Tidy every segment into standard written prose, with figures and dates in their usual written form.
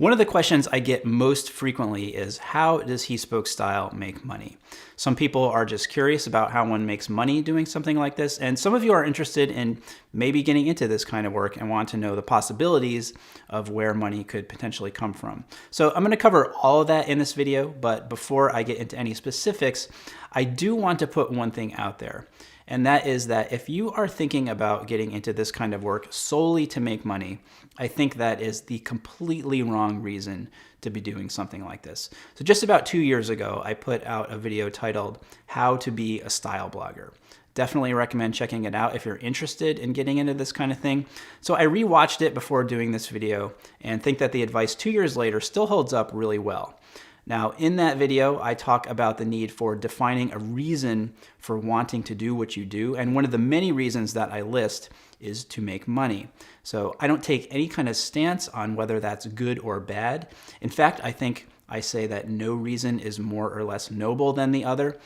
One of the questions I get most frequently is, how does He Spoke Style make money? Some people are just curious about how one makes money doing something like this, and some of you are interested in maybe getting into this kind of work and want to know the possibilities of where money could potentially come from. So I'm going to cover all of that in this video, but before I get into any specifics, I do want to put one thing out there. And that is that if you are thinking about getting into this kind of work solely to make money, I think that is the completely wrong reason to be doing something like this. So just about 2 years ago, I put out a video titled How to Be a Style Blogger. Definitely recommend checking it out if you're interested in getting into this kind of thing. So I rewatched it before doing this video and think that the advice 2 years later still holds up really well. Now, in that video, I talk about the need for defining a reason for wanting to do what you do. And one of the many reasons that I list is to make money. So I don't take any kind of stance on whether that's good or bad. In fact, I think I say that no reason is more or less noble than the other.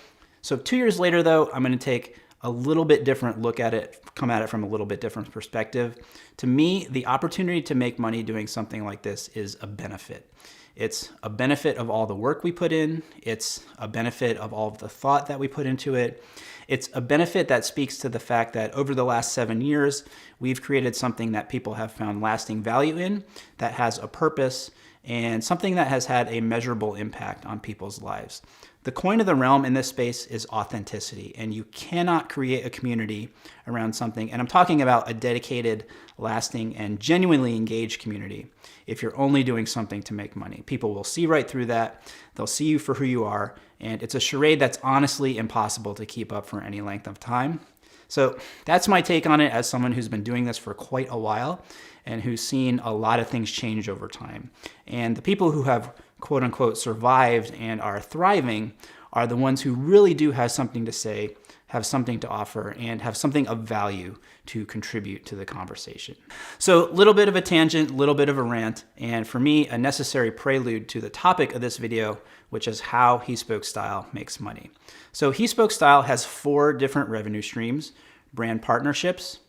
So 2 years later, though, I'm going to take a little bit different look at it, come at it from a little bit different perspective. To me, the opportunity to make money doing something like this is a benefit. It's a benefit of all the work we put in. It's a benefit of all of the thought that we put into it. It's a benefit that speaks to the fact that over the last 7 years, we've created something that people have found lasting value in, that has a purpose, and something that has had a measurable impact on people's lives. The coin of the realm in this space is authenticity, and you cannot create a community around something, and I'm talking about a dedicated, lasting, and genuinely engaged community, if you're only doing something to make money. People will see right through that, they'll see you for who you are, and it's a charade that's honestly impossible to keep up for any length of time. So that's my take on it as someone who's been doing this for quite a while and who's seen a lot of things change over time. And the people who have quote unquote survived and are thriving are the ones who really do have something to say, have something to offer, and have something of value to contribute to the conversation. So a little bit of a tangent, a little bit of a rant, and for me, a necessary prelude to the topic of this video, which is how He Spoke Style makes money. So He Spoke Style has 4 different revenue streams: brand partnerships,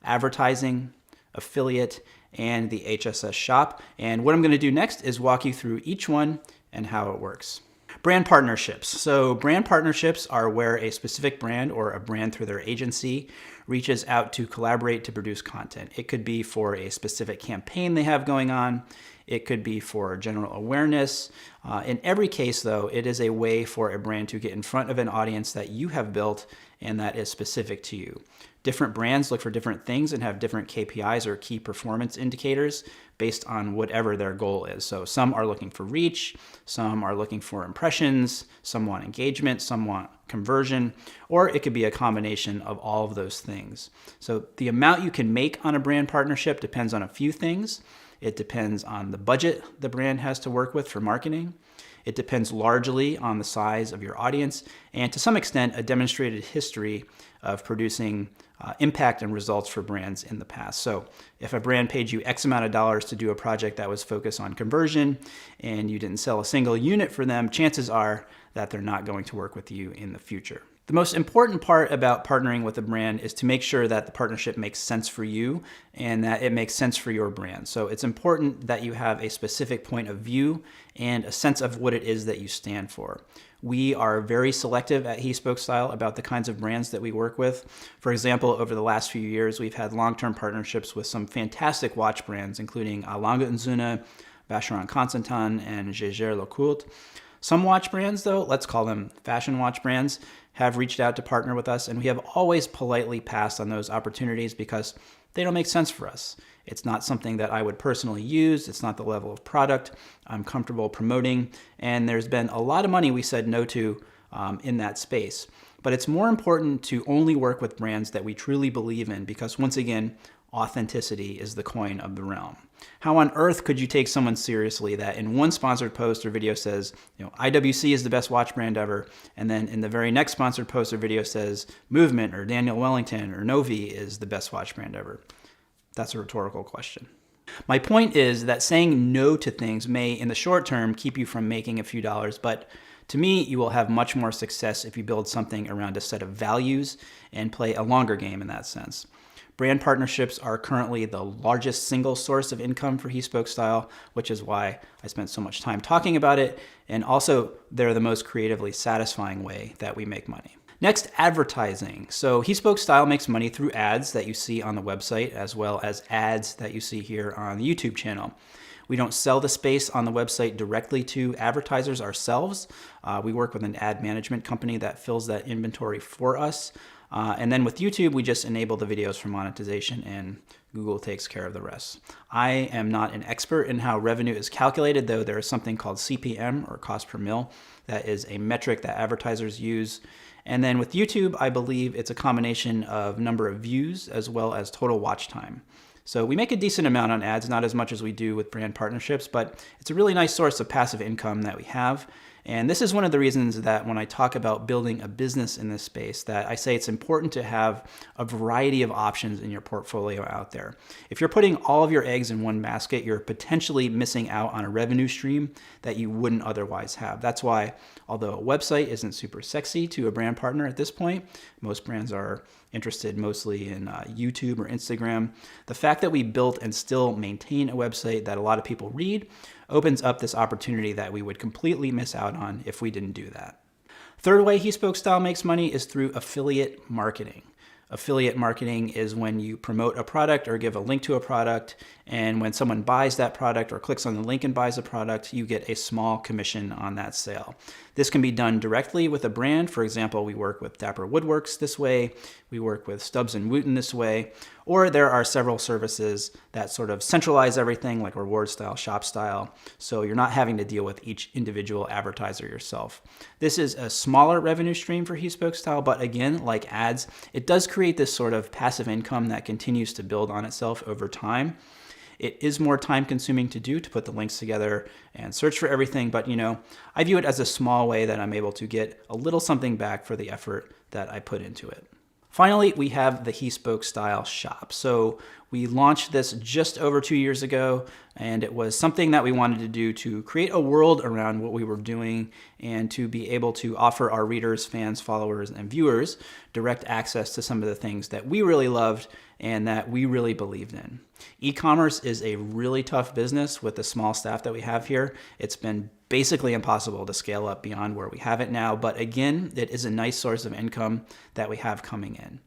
advertising, affiliate, and the HSS shop. And what I'm going to do next is walk you through each one and how it works. Brand partnerships. So brand partnerships are where a specific brand or a brand through their agency reaches out to collaborate to produce content. It could be for a specific campaign they have going on. It could be for general awareness. In every case, though, it is a way for a brand to get in front of an audience that you have built and that is specific to you. Different brands look for different things and have different KPIs or key performance indicators based on whatever their goal is. So some are looking for reach, some are looking for impressions, some want engagement, some want conversion, or it could be a combination of all of those things. So the amount you can make on a brand partnership depends on a few things. It depends on the budget the brand has to work with for marketing. It depends largely on the size of your audience and to some extent a demonstrated history of producing impact and results for brands in the past. So if a brand paid you X amount of dollars to do a project that was focused on conversion and you didn't sell a single unit for them, chances are that they're not going to work with you in the future. The most important part about partnering with a brand is to make sure that the partnership makes sense for you and that it makes sense for your brand. So it's important that you have a specific point of view and a sense of what it is that you stand for. We are very selective at He Spoke Style about the kinds of brands that we work with. For example, over the last few years, we've had long-term partnerships with some fantastic watch brands, including A. Lange & Söhne, Vacheron Constantin, and Jaeger-LeCoultre. Some watch brands, though, let's call them fashion watch brands, have reached out to partner with us, and we have always politely passed on those opportunities because they don't make sense for us. It's not something that I would personally use. It's not the level of product I'm comfortable promoting, and there's been a lot of money we said no to in that space. But it's more important to only work with brands that we truly believe in because, once again, authenticity is the coin of the realm. How on earth could you take someone seriously that in one sponsored post or video says, IWC is the best watch brand ever, and then in the very next sponsored post or video says Movement or Daniel Wellington or Novi is the best watch brand ever? That's a rhetorical question. My point is that saying no to things may, in the short term, keep you from making a few dollars, but to me, you will have much more success if you build something around a set of values and play a longer game in that sense. Brand partnerships are currently the largest single source of income for He Spoke Style, which is why I spent so much time talking about it. And also, they're the most creatively satisfying way that we make money. Next, advertising. So He Spoke Style makes money through ads that you see on the website, as well as ads that you see here on the YouTube channel. We don't sell the space on the website directly to advertisers ourselves. We work with an ad management company that fills that inventory for us. And then with YouTube, we just enable the videos for monetization and Google takes care of the rest. I am not an expert in how revenue is calculated, though there is something called CPM, or cost per mil. That is a metric that advertisers use. And then with YouTube, I believe it's a combination of number of views as well as total watch time. So we make a decent amount on ads, not as much as we do with brand partnerships, but it's a really nice source of passive income that we have. And this is one of the reasons that when I talk about building a business in this space, that I say it's important to have a variety of options in your portfolio out there. If you're putting all of your eggs in one basket, you're potentially missing out on a revenue stream that you wouldn't otherwise have. That's why, although a website isn't super sexy to a brand partner at this point, most brands are interested mostly in YouTube or Instagram. The fact that we built and still maintain a website that a lot of people read opens up this opportunity that we would completely miss out on if we didn't do that. Third way He Spoke Style makes money is through affiliate marketing. Affiliate marketing is when you promote a product or give a link to a product, and when someone buys that product or clicks on the link and buys a product, you get a small commission on that sale. This can be done directly with a brand. For example, we work with Dapper Woodworks this way, we work with Stubbs & Wooten this way, or there are several services that sort of centralize everything, like Reward Style, Shop Style, so you're not having to deal with each individual advertiser yourself. This is a smaller revenue stream for He Spoke Style, but again, like ads, it does create this sort of passive income that continues to build on itself over time. It is more time consuming to do, to put the links together and search for everything, but I view it as a small way that I'm able to get a little something back for the effort that I put into it. Finally, we have the He Spoke Style shop. So we launched this just over 2 years ago, and it was something that we wanted to do to create a world around what we were doing and to be able to offer our readers, fans, followers, and viewers direct access to some of the things that we really loved and that we really believed in. E-commerce is a really tough business with the small staff that we have here. It's been basically impossible to scale up beyond where we have it now, but again, it is a nice source of income that we have coming in.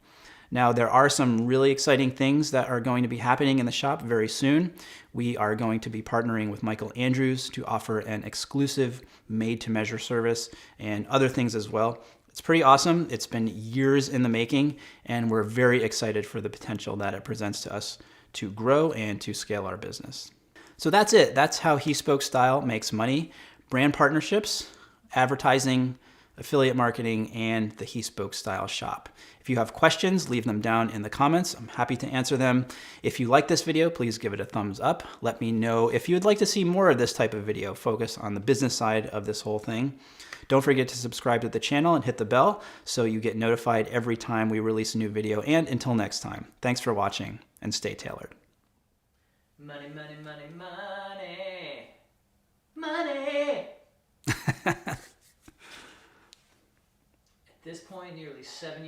Now, there are some really exciting things that are going to be happening in the shop very soon. We are going to be partnering with Michael Andrews to offer an exclusive made-to-measure service and other things as well. It's pretty awesome. It's been years in the making, and we're very excited for the potential that it presents to us to grow and to scale our business. So that's it. That's how He Spoke Style makes money. Brand partnerships, advertising, affiliate marketing, and the He Spoke Style shop. If you have questions, leave them down in the comments. I'm happy to answer them. If you like this video, please give it a thumbs up. Let me know if you would like to see more of this type of video, focus on the business side of this whole thing. Don't forget to subscribe to the channel and hit the bell so you get notified every time we release a new video. And until next time, thanks for watching and stay tailored. Money, money, money, money. Money! At this point, nearly 7 years